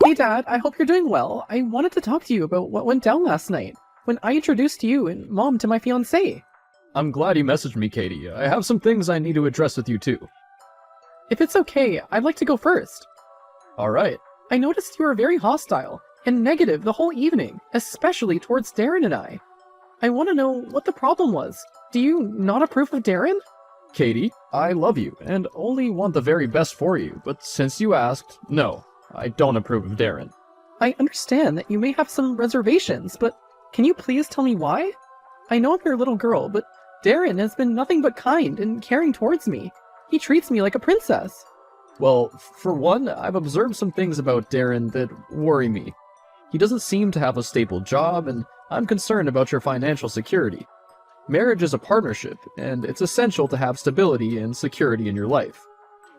Hey Dad, I hope you're doing well. I wanted to talk to you about what went down last night when I introduced you and Mom to my fiancé. I'm glad you messaged me, Katie. I have some things I need to address with you too. If it's okay, I'd like to go first. Alright. I noticed you were very hostile and negative the whole evening, especially towards Darren and I. I want to know what the problem was. Do you not approve of Darren? Katie, I love you and only want the very best for you, but since you asked, no, I don't approve of Darren. I understand that you may have some reservations, but can you please tell me why? I know I'm your little girl, but Darren has been nothing but kind and caring towards me. He treats me like a princess. Well, for one, I've observed some things about Darren that worry me. He doesn't seem to have a stable job, and I'm concerned about your financial security. Marriage is a partnership, and it's essential to have stability and security in your life.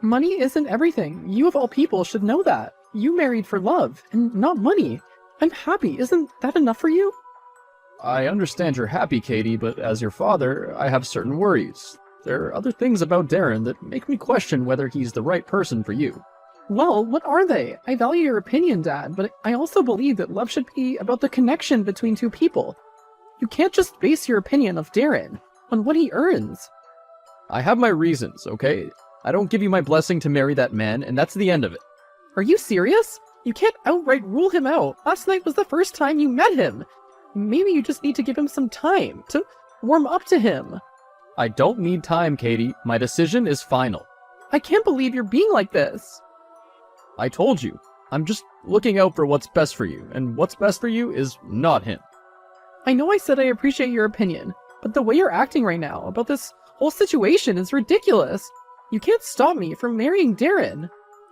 Money isn't everything. You of all people should know that. You married for love, and not money. I'm happy. Isn't that enough for you? I understand you're happy, Katie, but as your father, I have certain worries. There are other things about Darren that make me question whether he's the right person for you. Well, what are they? I value your opinion, Dad, but I also believe that love should be about the connection between two people. You can't just base your opinion of Darren on what he earns. I have my reasons, okay? I don't give you my blessing to marry that man, and that's the end of it. Are you serious? You can't outright rule him out. Last night was the first time you met him. Maybe you just need to give him some time to warm up to him. I don't need time, Katie. My decision is final. I can't believe you're being like this. I told you. I'm just looking out for what's best for you, and what's best for you is not him. I know I said I appreciate your opinion, but the way you're acting right now about this whole situation is ridiculous. You can't stop me from marrying Darren.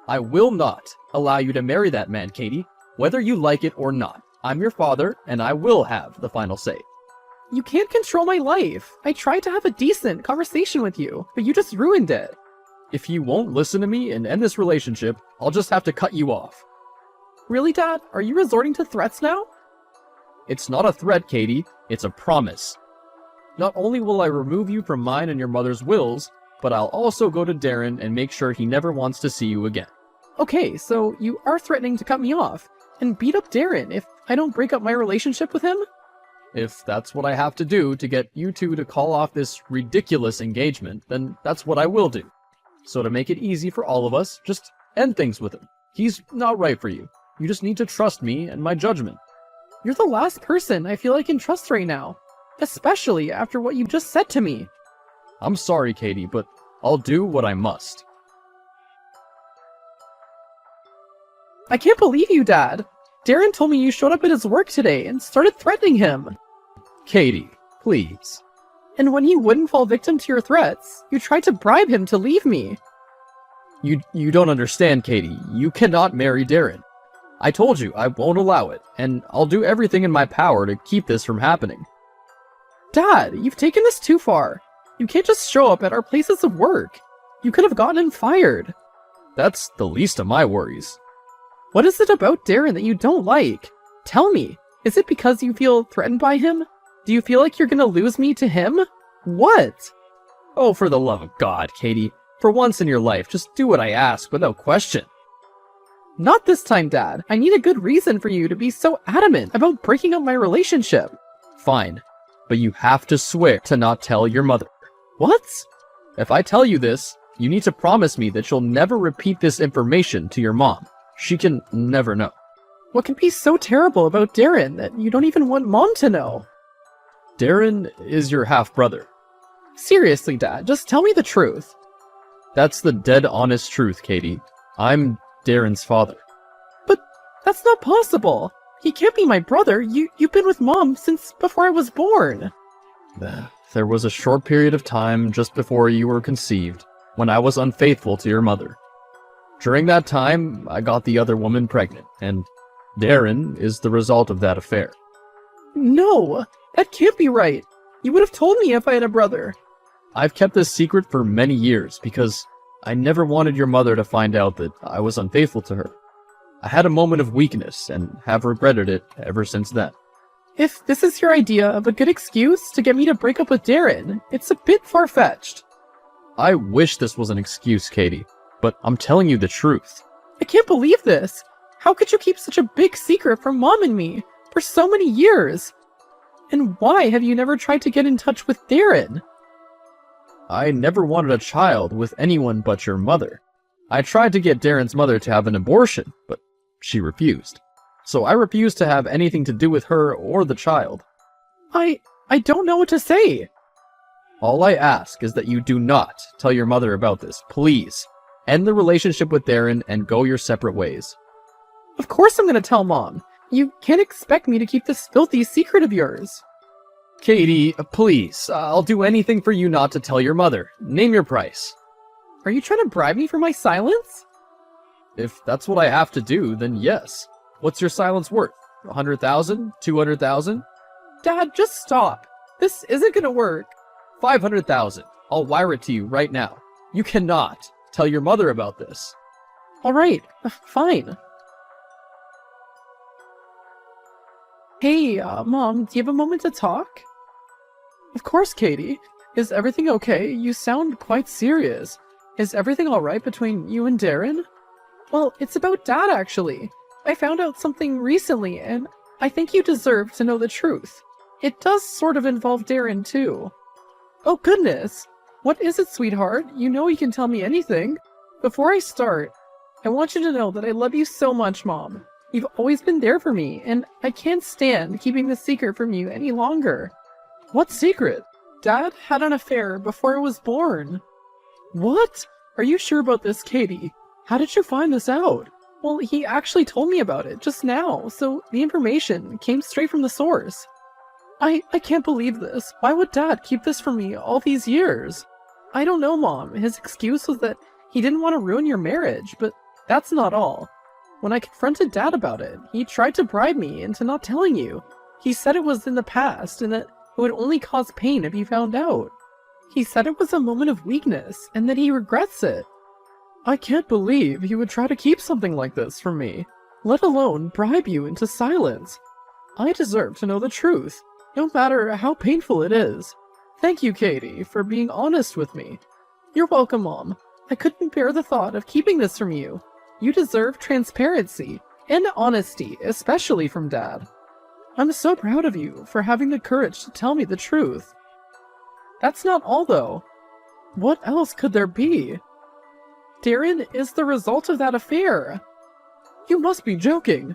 I will not allow you to marry that man, Katie, whether you like it or not. I'm your father, and I will have the final say. You can't control my life. I tried to have a decent conversation with you, but you just ruined it. If you won't listen to me and end this relationship, I'll just have to cut you off. Really, Dad? Are you resorting to threats now? It's not a threat, Katie. It's a promise. Not only will I remove you from mine and your mother's wills, but I'll also go to Darren and make sure he never wants to see you again. Okay, so you are threatening to cut me off and beat up Darren if I don't break up my relationship with him? If that's what I have to do to get you two to call off this ridiculous engagement, then that's what I will do. So to make it easy for all of us, just end things with him. He's not right for you. You just need to trust me and my judgment. You're the last person I feel I can trust right now, especially after what you just said to me. I'm sorry, Katie, but I'll do what I must. I can't believe you, Dad. Darren told me you showed up at his work today and started threatening him. Katie, please. And when he wouldn't fall victim to your threats, you tried to bribe him to leave me. You don't understand, Katie. You cannot marry Darren. I told you I won't allow it, and I'll do everything in my power to keep this from happening. Dad, you've taken this too far. You can't just show up at our places of work. You could have gotten him fired. That's the least of my worries. What is it about Darren that you don't like? Tell me. Is it because you feel threatened by him? Do you feel like you're gonna lose me to him? What? Oh, for the love of God, Katie. For once in your life, just do what I ask without question. Not this time, Dad. I need a good reason for you to be so adamant about breaking up my relationship. Fine, but you have to swear to not tell your mother. What? If I tell you this, you need to promise me that you'll never repeat this information to your mom. She can never know. What can be so terrible about Darren that you don't even want Mom to know? Darren is your half-brother. Seriously, Dad, just tell me the truth. That's the dead honest truth, Katie. I'm Darren's father. But that's not possible. He can't be my brother. You've been with Mom since before I was born. There was a short period of time just before you were conceived when I was unfaithful to your mother. During that time, I got the other woman pregnant, and Darren is the result of that affair. No, that can't be right. You would have told me if I had a brother. I've kept this secret for many years because I never wanted your mother to find out that I was unfaithful to her. I had a moment of weakness and have regretted it ever since then. If this is your idea of a good excuse to get me to break up with Darren, it's a bit far-fetched. I wish this was an excuse, Katie, but I'm telling you the truth. I can't believe this. How could you keep such a big secret from Mom and me for so many years? And why have you never tried to get in touch with Darren? I never wanted a child with anyone but your mother. I tried to get Darren's mother to have an abortion, but she refused. So I refused to have anything to do with her or the child. I don't know what to say. All I ask is that you do not tell your mother about this, please. End the relationship with Darren and go your separate ways. Of course I'm gonna tell Mom. You can't expect me to keep this filthy secret of yours. Katie, please, I'll do anything for you not to tell your mother. Name your price. Are you trying to bribe me for my silence? If that's what I have to do, then yes. What's your silence worth? 100,000? 200,000? Dad, just stop. This isn't gonna work. 500,000. I'll wire it to you right now. You cannot tell your mother about this. Alright, fine. Hey, Mom, do you have a moment to talk? Of course, Katie. Is everything okay? You sound quite serious. Is everything alright between you and Darren? Well, it's about Dad, actually. I found out something recently, and I think you deserve to know the truth. It does sort of involve Darren, too. Oh, goodness. What is it, sweetheart? You know you can tell me anything. Before I start, I want you to know that I love you so much, Mom. You've always been there for me, and I can't stand keeping this secret from you any longer. What secret? Dad had an affair before I was born. What? Are you sure about this, Katie? How did you find this out? Well, he actually told me about it just now, so the information came straight from the source. I can't believe this. Why would Dad keep this from me all these years? I don't know, Mom. His excuse was that he didn't want to ruin your marriage, but that's not all. When I confronted Dad about it, he tried to bribe me into not telling you. He said it was in the past and that it would only cause pain if you found out. He said it was a moment of weakness and that he regrets it. I can't believe he would try to keep something like this from me, let alone bribe you into silence. I deserve to know the truth, no matter how painful it is. Thank you, Katie, for being honest with me. You're welcome, Mom. I couldn't bear the thought of keeping this from you. You deserve transparency and honesty, especially from Dad. I'm so proud of you for having the courage to tell me the truth. That's not all, though. What else could there be? Darren is the result of that affair. You must be joking.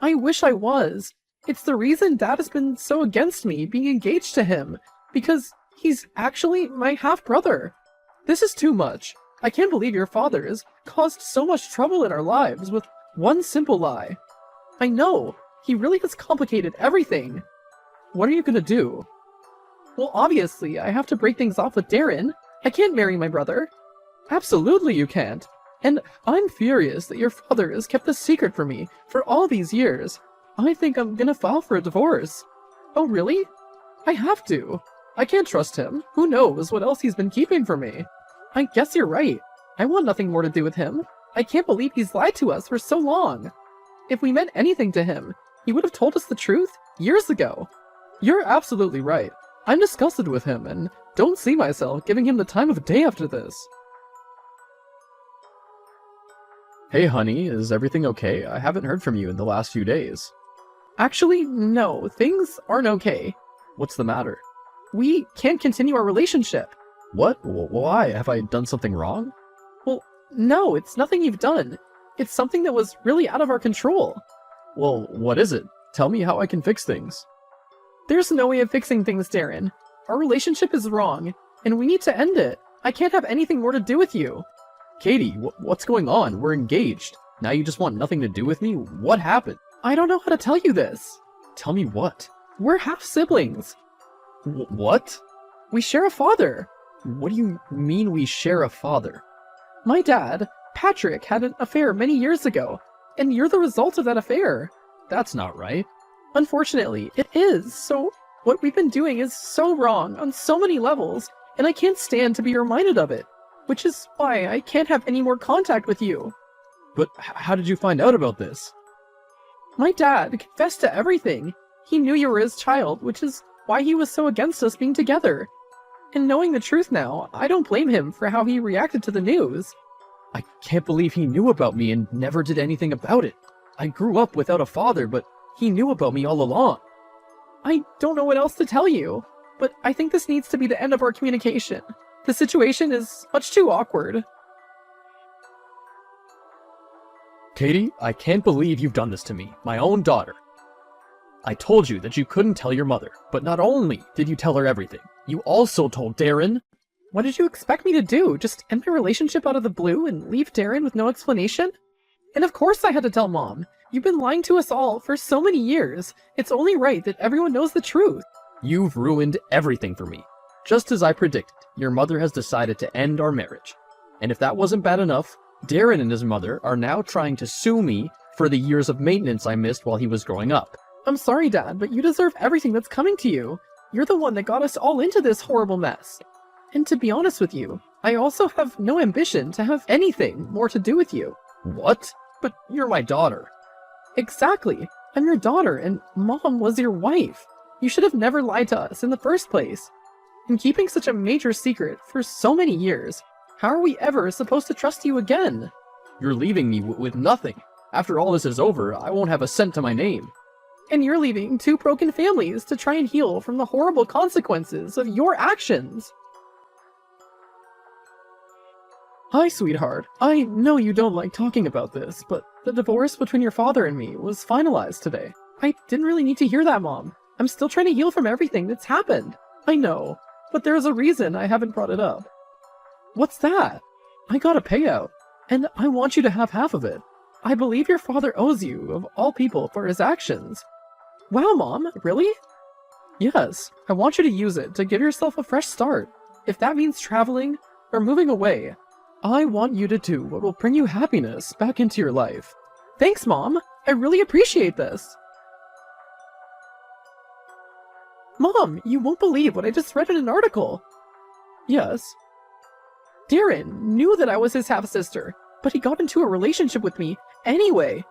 I wish I was. It's the reason Dad has been so against me being engaged to him, because he's actually my half-brother. This is too much. I can't believe your father has caused so much trouble in our lives with one simple lie. I know, he really has complicated everything. What are you gonna do? Well, obviously, I have to break things off with Darren. I can't marry my brother. Absolutely you can't. And I'm furious that your father has kept this secret from me for all these years. I think I'm gonna file for a divorce. Oh, really? I have to. I can't trust him. Who knows what else he's been keeping from me? I guess you're right. I want nothing more to do with him. I can't believe he's lied to us for so long. If we meant anything to him, he would have told us the truth years ago. You're absolutely right. I'm disgusted with him and don't see myself giving him the time of day after this. Hey honey, is everything okay? I haven't heard from you in the last few days. Actually, no, things aren't okay. What's the matter? We can't continue our relationship. What? Why? Have I done something wrong? Well, no, it's nothing you've done. It's something that was really out of our control. Well, what is it? Tell me how I can fix things. There's no way of fixing things, Darren. Our relationship is wrong, and we need to end it. I can't have anything more to do with you. Katie, what's going on? We're engaged. Now you just want nothing to do with me? What happened? I don't know how to tell you this. Tell me what? We're half-siblings. What? We share a father. What do you mean we share a father? My dad, Patrick, had an affair many years ago, and you're the result of that affair. That's not right. Unfortunately, it is. So what we've been doing is so wrong on so many levels, and I can't stand to be reminded of it, which is why I can't have any more contact with you. But how did you find out about this? My dad confessed to everything. He knew you were his child, which is why he was so against us being together. And knowing the truth now, I don't blame him for how he reacted to the news. I can't believe he knew about me and never did anything about it. I grew up without a father, but he knew about me all along. I don't know what else to tell you, but I think this needs to be the end of our communication. The situation is much too awkward. Katie, I can't believe you've done this to me, my own daughter. I told you that you couldn't tell your mother, but not only did you tell her everything, you also told Darren. What did you expect me to do? Just end my relationship out of the blue and leave Darren with no explanation? And of course I had to tell Mom. You've been lying to us all for so many years. It's only right that everyone knows the truth. You've ruined everything for me. Just as I predicted, your mother has decided to end our marriage. And if that wasn't bad enough, Darren and his mother are now trying to sue me for the years of maintenance I missed while he was growing up. I'm sorry, Dad, but you deserve everything that's coming to you. You're the one that got us all into this horrible mess. And to be honest with you, I also have no ambition to have anything more to do with you. What? But you're my daughter. Exactly. I'm your daughter, and Mom was your wife. You should have never lied to us in the first place. In keeping such a major secret for so many years, how are we ever supposed to trust you again? You're leaving me with nothing. After all this is over, I won't have a cent to my name. And you're leaving 2 broken families to try and heal from the horrible consequences of your actions. Hi, sweetheart. I know you don't like talking about this, but the divorce between your father and me was finalized today. I didn't really need to hear that, Mom. I'm still trying to heal from everything that's happened. I know, but there's a reason I haven't brought it up. What's that? I got a payout, and I want you to have half of it. I believe your father owes you, of all people, for his actions. Wow, Mom, really? Yes, I want you to use it to give yourself a fresh start. If that means traveling or moving away, I want you to do what will bring you happiness back into your life. Thanks, Mom. I really appreciate this. Mom, you won't believe what I just read in an article. Yes. Darren knew that I was his half-sister, but he got into a relationship with me anyway.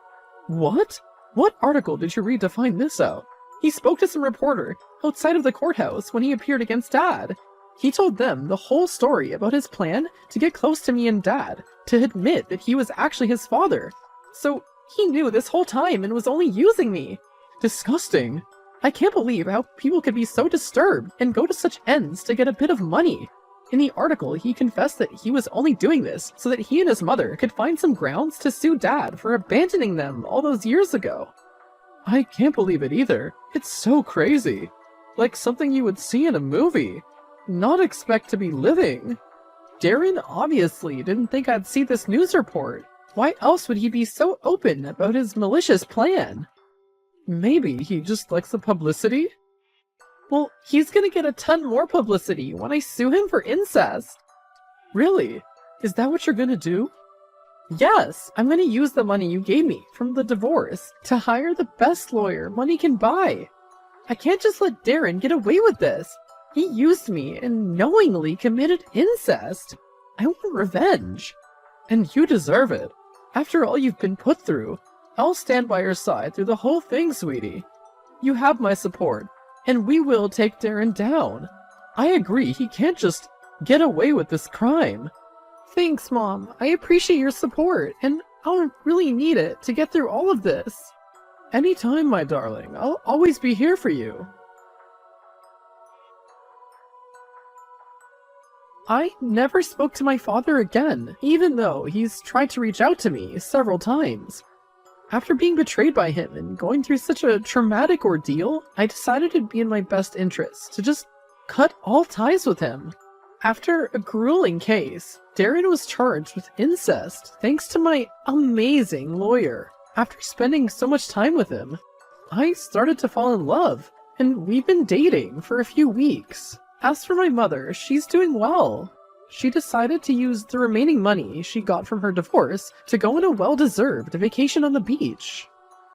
What? What article did you read to find this out? He spoke to some reporter outside of the courthouse when he appeared against Dad. He told them the whole story about his plan to get close to me and Dad, to admit that he was actually his father. So he knew this whole time and was only using me. Disgusting. I can't believe how people could be so disturbed and go to such ends to get a bit of money. In the article, he confessed that he was only doing this so that he and his mother could find some grounds to sue Dad for abandoning them all those years ago. I can't believe it either. It's so crazy. Like something you would see in a movie. Not expect to be living. Darren obviously didn't think I'd see this news report. Why else would he be so open about his malicious plan? Maybe he just likes the publicity? Well, he's gonna get a ton more publicity when I sue him for incest. Really? Is that what you're gonna do? Yes, I'm gonna use the money you gave me from the divorce to hire the best lawyer money can buy. I can't just let Darren get away with this. He used me and knowingly committed incest. I want revenge. And you deserve it. After all you've been put through, I'll stand by your side through the whole thing, sweetie. You have my support, and we will take Darren down. I agree, he can't just get away with this crime. Thanks, Mom. I appreciate your support, and I'll really need it to get through all of this. Anytime, my darling. I'll always be here for you. I never spoke to my father again, even though he's tried to reach out to me several times. After being betrayed by him and going through such a traumatic ordeal, I decided it'd be in my best interest to just cut all ties with him. After a grueling case, Darren was charged with incest thanks to my amazing lawyer. After spending so much time with him, I started to fall in love, and we've been dating for a few weeks. As for my mother, she's doing well. She decided to use the remaining money she got from her divorce to go on a well-deserved vacation on the beach.